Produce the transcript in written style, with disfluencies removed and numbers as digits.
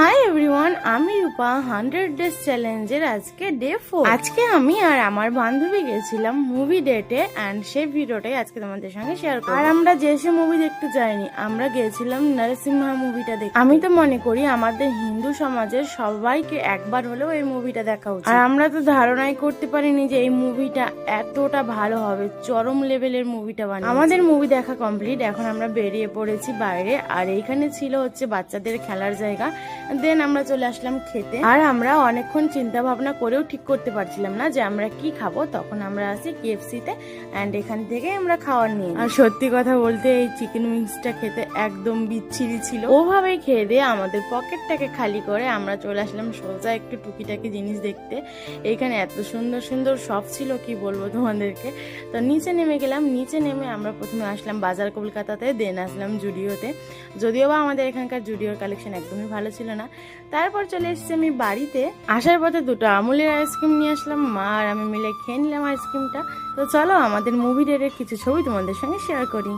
Hi everyone, আমি রূপা 100 days চ্যালেঞ্জের আজকে ডে 4। আজকে আমি আর আমার বান্ধবী গেছিলাম মুভি ডেটে এন্ড সেই ভিডিওটাই আজকে তোমাদের সঙ্গে শেয়ার করব। আর আমরা যে সে মুভি দেখতে যাইনি, আমরা গেছিলাম নরসিংহা মুভিটা দেখতে। আমি তো মনে করি আমাদের হিন্দু সমাজের সবাইকে একবার হলেও এই মুভিটা দেখা উচিত। আর আমরা তো ধারণাই করতে পারিনি যে এই মুভিটা এতটা ভালো হবে, চরম লেভেলের মুভিটা বানিয়েছে। আমাদের মুভি দেখা কমপ্লিট, এখন আমরা বেরিয়ে পড়েছি বাইরে। আর এইখানে ছিল হচ্ছে বাচ্চাদের খেলার জায়গা। দেন আমরা চলে আসলাম খেতে। আর আমরা অনেকক্ষণ চিন্তা ভাবনা করেও ঠিক করতে পারছিলাম না যে আমরা কি খাবো। তখন আমরা আসি KFC তে এন্ড এখান থেকে আমরা খাওয়ার নিই। আর সত্যি কথা বলতে এই চিকেন উইংসটা খেতে একদম বিচ্ছিরি ছিল। ওভাবেই খেয়ে দিয়ে আমাদের পকেটটাকে খালি করে আমরা চলে আসলাম সোজা একটু টুকিটাকি জিনিস দেখতে। এইখানে এত সুন্দর সুন্দর শপ ছিল, কি বলবো তোমাদেরকে। তো নিচে নেমে গেলাম। নিচে নেমে আমরা প্রথমে আসলাম বাজার কলকাতাতে, দেন আসলাম জুডিওতে। যদিও বা আমাদের এখানকার জুডিওর কালেকশন একদমই ভালো ছিল না। তারপর চলে এসেছি আমি বাড়িতে। আসার পথে দুটো আমুলের আইসক্রিম নিয়ে আসলাম, মা আর আমি মিলে খেয়ে নিলাম আইসক্রিমটা। তো চলো আমাদের মুভি ডেটের কিছু ছবি তোমাদের সঙ্গে শেয়ার করি।